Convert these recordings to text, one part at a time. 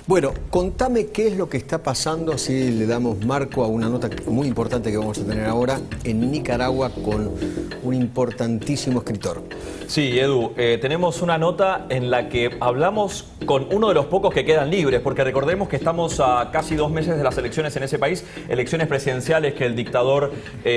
Bueno, contame qué es lo que está pasando, así le damos marco a una nota muy importante que vamos a tener ahora en Nicaragua con un importantísimo escritor. Sí, Edu, tenemos una nota en la que hablamos con uno de los pocos que quedan libres, porque recordemos que estamos a casi 2 meses de las elecciones en ese país, elecciones presidenciales que el dictador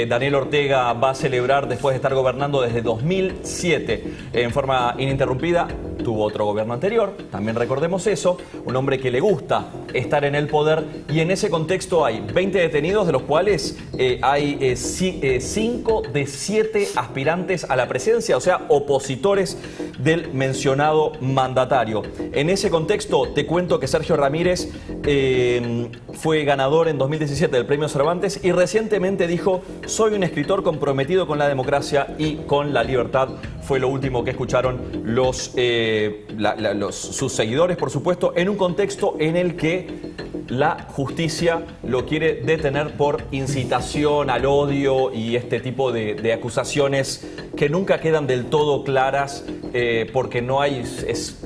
Daniel Ortega va a celebrar después de estar gobernando desde 2007 en forma ininterrumpida. Tuvo otro gobierno anterior, también recordemos eso, un hombre que le gusta estar en el poder, y en ese contexto hay 20 detenidos, de los cuales hay 5 de 7 aspirantes a la presidencia, o sea, opositores del mencionado mandatario. En ese contexto te cuento que Sergio Ramírez fue ganador en 2017 del Premio Cervantes y recientemente dijo: soy un escritor comprometido con la democracia y con la libertad. Fue lo último que escucharon sus seguidores, por supuesto, en un contexto en el que la justicia lo quiere detener por incitación al odio y este tipo de acusaciones que nunca quedan del todo claras, porque no hay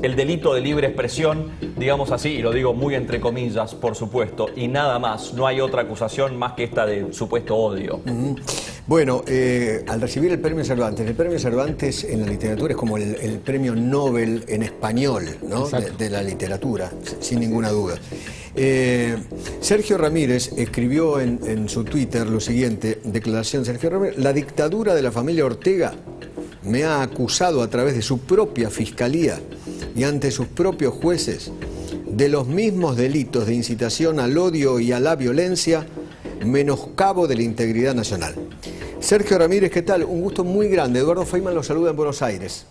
el delito de libre expresión, digamos así, y lo digo muy entre comillas, por supuesto, y nada más. No hay otra acusación más que esta de supuesto odio. Bueno, al recibir el premio Cervantes en la literatura es como el premio Nobel en español, ¿no? de la literatura, sin ninguna duda. Sergio Ramírez escribió en su Twitter lo siguiente, declaración Sergio Ramírez: la dictadura de la familia Ortega me ha acusado a través de su propia fiscalía y ante sus propios jueces de los mismos delitos de incitación al odio y a la violencia, menoscabo de la integridad nacional. Sergio Ramírez, ¿qué tal? Un gusto muy grande. Eduardo Feynman los saluda en Buenos Aires.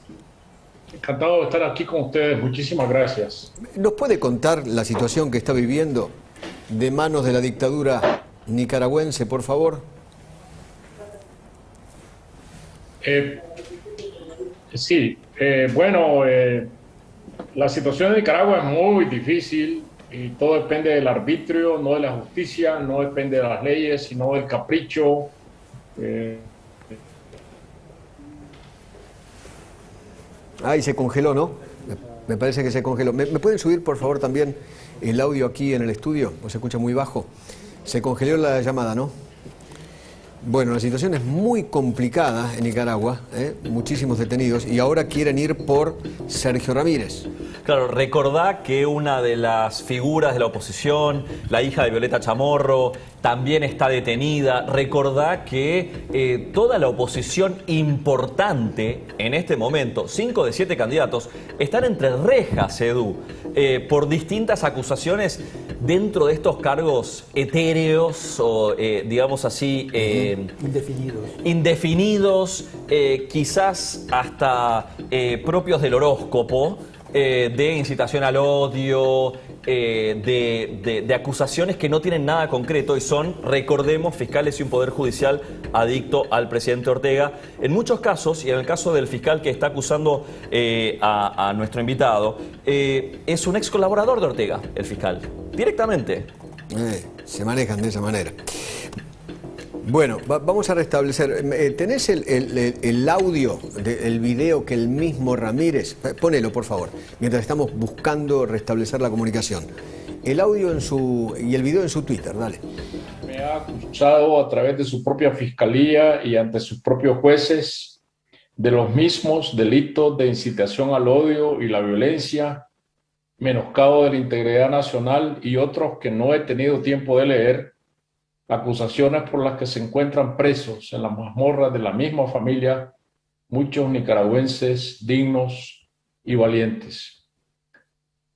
Encantado de estar aquí con ustedes. Muchísimas gracias. ¿Nos puede contar la situación que está viviendo de manos de la dictadura nicaragüense, por favor? Sí, bueno, la situación de Nicaragua es muy difícil y todo depende del arbitrio, no de la justicia, no depende de las leyes, sino del capricho. Ahí se congeló, ¿no? Me parece que se congeló. ¿Me pueden subir, por favor, también el audio aquí en el estudio? Pues se escucha muy bajo. Se congeló la llamada, ¿no? Bueno, la situación es muy complicada en Nicaragua, muchísimos detenidos, y ahora quieren ir por Sergio Ramírez. Claro, recordá que una de las figuras de la oposición, la hija de Violeta Chamorro, también está detenida. Recordá que toda la oposición importante en este momento, 5 de 7 candidatos, están entre rejas, Edu, por distintas acusaciones dentro de estos cargos etéreos o, digamos así, indefinidos, quizás hasta propios del horóscopo, de incitación al odio, de acusaciones que no tienen nada concreto y son, recordemos, fiscales y un poder judicial adicto al presidente Ortega. En muchos casos, y en el caso del fiscal que está acusando a nuestro invitado, es un ex colaborador de Ortega, el fiscal, directamente. Se manejan de esa manera. Bueno, vamos a restablecer. ¿Tenés el audio del video que el mismo Ramírez... Ponelo, por favor, mientras estamos buscando restablecer la comunicación. El audio y el video en su Twitter, dale. Me ha acusado a través de su propia fiscalía y ante sus propios jueces de los mismos delitos de incitación al odio y la violencia, menoscabo de la integridad nacional y otros que no he tenido tiempo de leer. Acusaciones por las que se encuentran presos en las mazmorras de la misma familia muchos nicaragüenses dignos y valientes.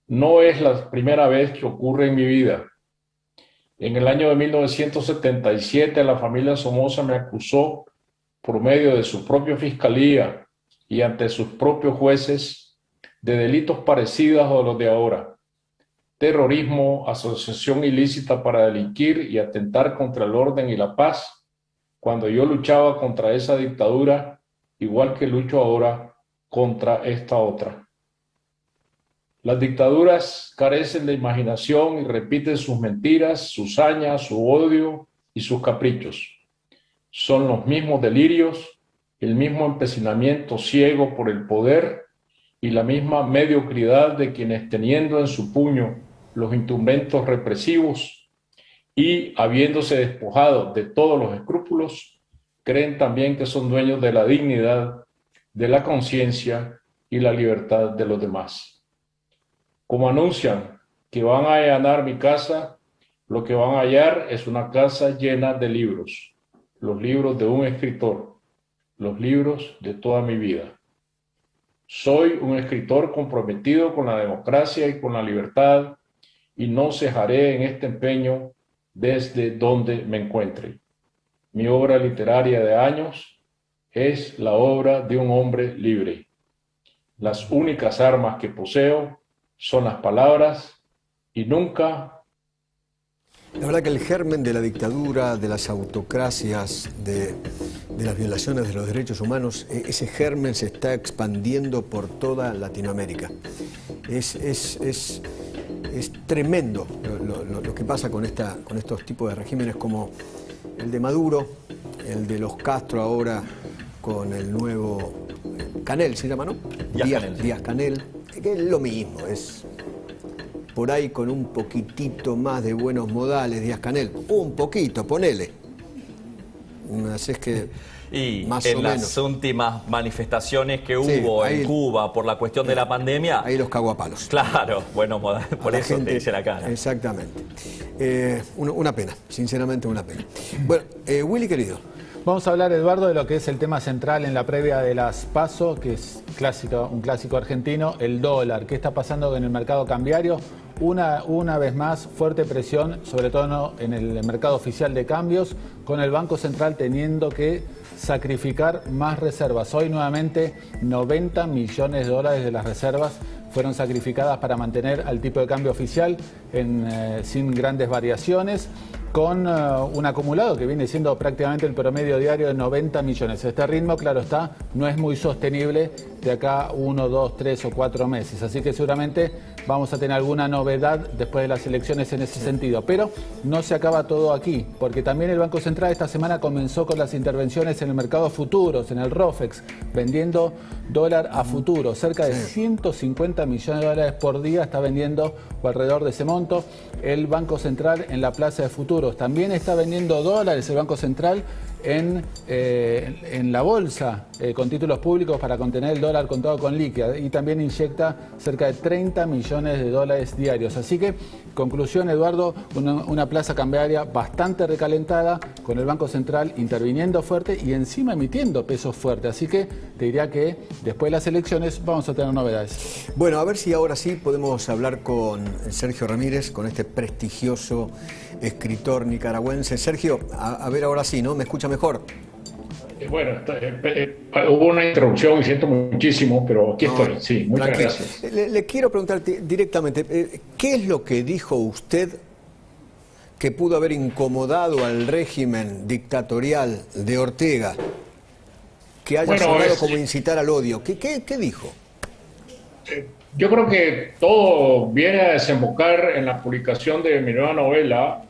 No es la primera vez que ocurre en mi vida. En el año de 1977 la familia Somoza me acusó por medio de su propia fiscalía y ante sus propios jueces de delitos parecidos a los de ahora: terrorismo, asociación ilícita para delinquir y atentar contra el orden y la paz, cuando yo luchaba contra esa dictadura, igual que lucho ahora contra esta otra. Las dictaduras carecen de imaginación y repiten sus mentiras, sus sañas, su odio y sus caprichos. Son los mismos delirios, el mismo empecinamiento ciego por el poder y la misma mediocridad de quienes, teniendo en su puño los instrumentos represivos y, habiéndose despojado de todos los escrúpulos, creen también que son dueños de la dignidad, de la conciencia y la libertad de los demás. Como anuncian que van a allanar mi casa, lo que van a hallar es una casa llena de libros, los libros de un escritor, los libros de toda mi vida. Soy un escritor comprometido con la democracia y con la libertad y no cejaré en este empeño desde donde me encuentre. Mi obra literaria de años es la obra de un hombre libre. Las únicas armas que poseo son las palabras y nunca... La verdad que el germen de la dictadura, de las autocracias, de las violaciones de los derechos humanos, ese germen se está expandiendo por toda Latinoamérica. Es tremendo lo que pasa con estos tipos de regímenes como el de Maduro, el de los Castro ahora con el nuevo Canel, se llama, ¿no? Díaz Canel, que es lo mismo, es por ahí con un poquitito más de buenos modales, Díaz Canel, un poquito, ponele. Así es que y más en o las menos. últimas manifestaciones que Sí, hubo ahí, en Cuba por la cuestión de la pandemia, ahí los cago a palos. claro, buenos modales, por A la eso gente, te dice la cara. Exactamente. Una pena, sinceramente una pena. Bueno, Willy querido. Vamos a hablar, Eduardo, de lo que es el tema central en la previa de las PASO, que es un clásico argentino, el dólar. ¿Qué está pasando en el mercado cambiario? Una vez más, fuerte presión, sobre todo en el mercado oficial de cambios, con el Banco Central teniendo que sacrificar más reservas. Hoy nuevamente 90 millones de dólares de las reservas fueron sacrificadas para mantener al tipo de cambio oficial sin grandes variaciones, con un acumulado que viene siendo prácticamente el promedio diario de 90 millones. Este ritmo, claro está, no es muy sostenible de acá 1, 2, 3 o 4 meses. Así que seguramente vamos a tener alguna novedad después de las elecciones en ese sentido. Pero no se acaba todo aquí, porque también el Banco Central esta semana comenzó con las intervenciones en el mercado futuros, en el ROFEX, vendiendo dólar a futuro. Cerca de 150 millones de dólares por día está vendiendo, o alrededor de ese monto, el Banco Central en la plaza de futuros. También está vendiendo dólares el Banco Central en la bolsa con títulos públicos para contener el dólar contado con líquida, y también inyecta cerca de 30 millones de dólares diarios. Así que, conclusión, Eduardo, una plaza cambiaria bastante recalentada, con el Banco Central interviniendo fuerte y encima emitiendo pesos fuertes. Así que te diría que después de las elecciones vamos a tener novedades. Bueno, a ver si ahora sí podemos hablar con Sergio Ramírez, con este prestigioso escritor nicaragüense. Sergio, a ver ahora sí, ¿no? ¿Me escucha mejor? Bueno, hubo una interrupción y siento muchísimo, pero aquí estoy. Sí, muchas gracias. Le quiero preguntarte directamente, ¿qué es lo que dijo usted que pudo haber incomodado al régimen dictatorial de Ortega, que haya sonado como incitar al odio? ¿Qué dijo? Yo creo que todo viene a desembocar en la publicación de mi nueva novela,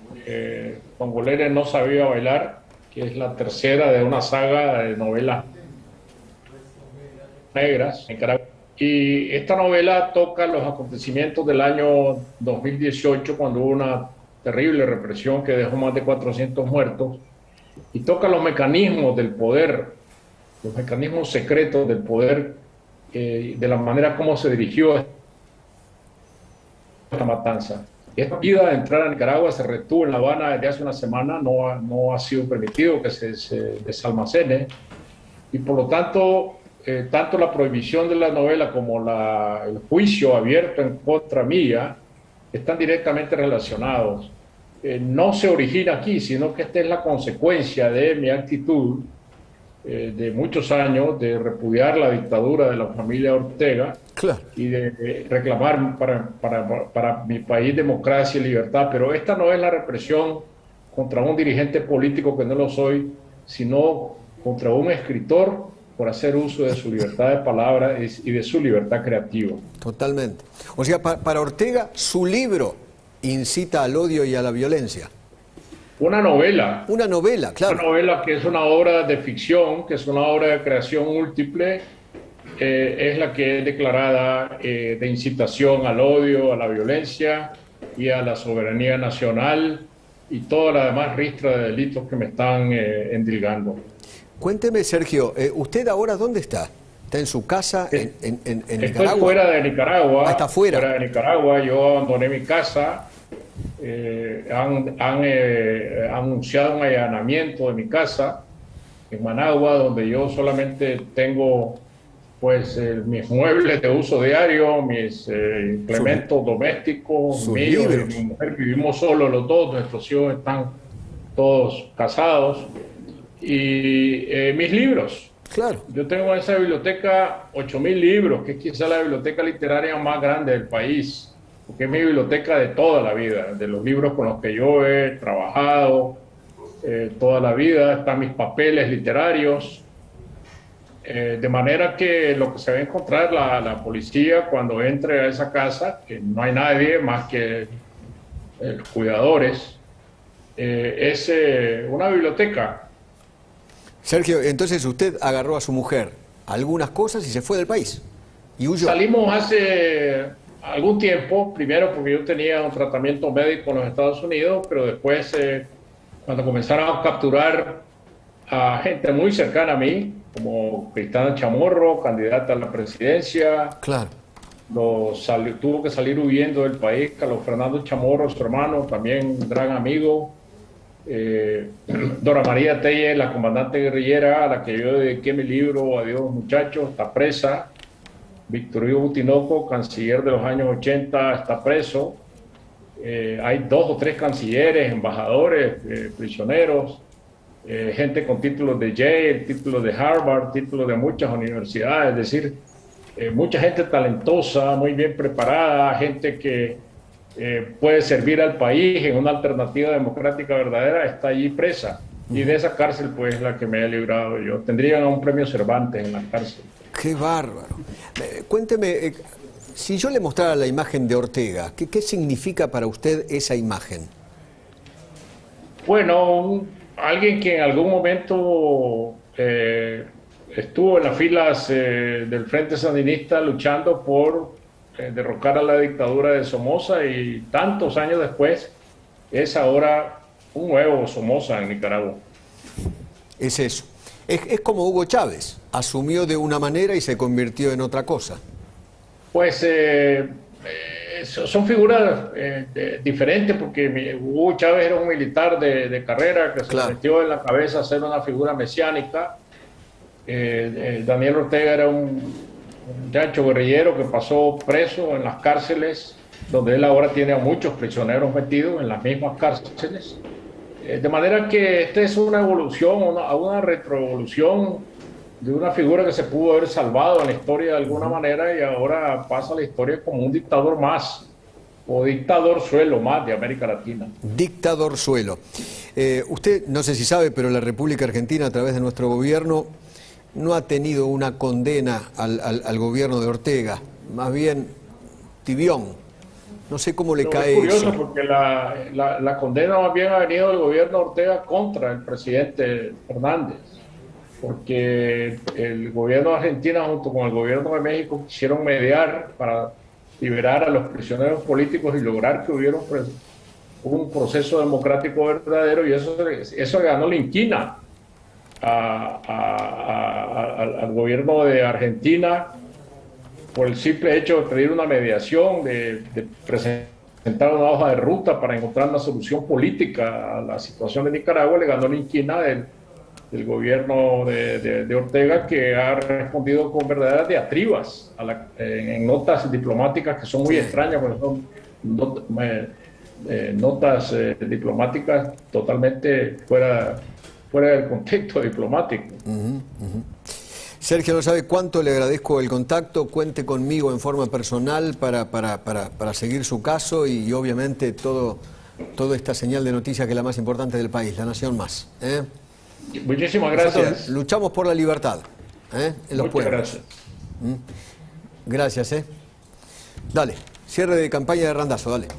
Congolere no sabía bailar, que es la tercera de una saga de novelas negras en Caracas. Y esta novela toca los acontecimientos del año 2018, cuando hubo una terrible represión que dejó más de 400 muertos, y toca los mecanismos del poder, los mecanismos secretos del poder, de la manera como se dirigió esta matanza. Esta medida de entrar a Nicaragua se retuvo en La Habana desde hace una semana, no ha sido permitido que se desalmacene, y por lo tanto, tanto la prohibición de la novela como el juicio abierto en contra mía están directamente relacionados. No se origina aquí, sino que esta es la consecuencia de mi actitud de muchos años de repudiar la dictadura de la familia Ortega, claro, y de reclamar para mi país democracia y libertad. Pero esta no es la represión contra un dirigente político que no lo soy, sino contra un escritor por hacer uso de su libertad de palabra y de su libertad creativa. Totalmente. O sea, para Ortega, su libro incita al odio y a la violencia. Una novela. Una novela, claro. Una novela que es una obra de ficción, que es una obra de creación múltiple, es la que es declarada de incitación al odio, a la violencia, y a la soberanía nacional y toda la demás ristra de delitos que me están endilgando. Cuénteme, Sergio, ¿usted ahora dónde está? ¿Está en su casa en Nicaragua? Estoy fuera de Nicaragua. Ah, está fuera. Fuera de Nicaragua. Yo abandoné mi casa. Han anunciado un allanamiento de mi casa en Managua, donde yo solamente tengo pues mis muebles de uso diario, mis implementos domésticos, míos y mi mujer. Vivimos solos los dos, nuestros hijos están todos casados. Y mis libros. Claro. Yo tengo en esa biblioteca 8.000 libros, que es quizá la biblioteca literaria más grande del país, porque es mi biblioteca de toda la vida, de los libros con los que yo he trabajado toda la vida. Están mis papeles literarios, de manera que lo que se va a encontrar la policía cuando entre a esa casa, que no hay nadie más que los cuidadores, es una biblioteca. Sergio, entonces usted agarró a su mujer algunas cosas y se fue del país y huyó. Salimos hace algún tiempo, primero porque yo tenía un tratamiento médico en los Estados Unidos, pero después cuando comenzaron a capturar a gente muy cercana a mí, como Cristana Chamorro, candidata a la presidencia, claro, tuvo que salir huyendo del país. Carlos Fernando Chamorro, su hermano, también un gran amigo. Dora María Telle, la comandante guerrillera a la que yo dediqué mi libro Adiós muchachos, está presa. Víctor Hugo Tinoco, canciller de los años 80, está preso. Hay 2 o 3 cancilleres, embajadores, prisioneros, gente con títulos de Yale, títulos de Harvard, títulos de muchas universidades, es decir, mucha gente talentosa, muy bien preparada, gente que puede servir al país en una alternativa democrática verdadera, está allí presa. Y de esa cárcel, pues, la que me he librado yo. Tendrían un premio Cervantes en la cárcel. ¡Qué bárbaro! Cuénteme, si yo le mostrara la imagen de Ortega, ¿qué significa para usted esa imagen? Bueno, alguien que en algún momento estuvo en las filas del Frente Sandinista luchando por derrocar a la dictadura de Somoza, y tantos años después es ahora un nuevo Somoza en Nicaragua. Es eso. Es como Hugo Chávez, asumió de una manera y se convirtió en otra cosa. Pues son figuras diferentes, porque Hugo Chávez era un militar de carrera que se metió en la cabeza a ser una figura mesiánica. Daniel Ortega era un muchacho guerrillero que pasó preso en las cárceles, donde él ahora tiene a muchos prisioneros metidos en las mismas cárceles. De manera que esta es una evolución, una retroevolución de una figura que se pudo haber salvado en la historia de alguna manera y ahora pasa a la historia como un dictador más, o dictador suelo más de América Latina. Dictador suelo. Usted, no sé si sabe, pero la República Argentina, a través de nuestro gobierno, no ha tenido una condena al gobierno de Ortega, más bien tibión. No sé cómo le cae eso. Es curioso porque la condena más bien ha venido del gobierno de Ortega contra el presidente Fernández, porque el gobierno de Argentina junto con el gobierno de México quisieron mediar para liberar a los prisioneros políticos y lograr que hubiera un proceso democrático verdadero, y eso ganó la inquina al gobierno de Argentina por el simple hecho de pedir una mediación, de presentar una hoja de ruta para encontrar una solución política a la situación de Nicaragua. Le ganó la inquina del gobierno de Ortega, que ha respondido con verdaderas diatribas en notas diplomáticas que son muy extrañas, porque son notas diplomáticas totalmente fuera del contexto diplomático. Sergio, no sabe cuánto le agradezco el contacto. Cuente conmigo en forma personal para seguir su caso y obviamente toda esta señal de noticias que es la más importante del país, La Nación Más. Muchísimas gracias. Nosotros luchamos por la libertad en los pueblos. Gracias. Gracias. Dale, cierre de campaña de Randazzo, dale.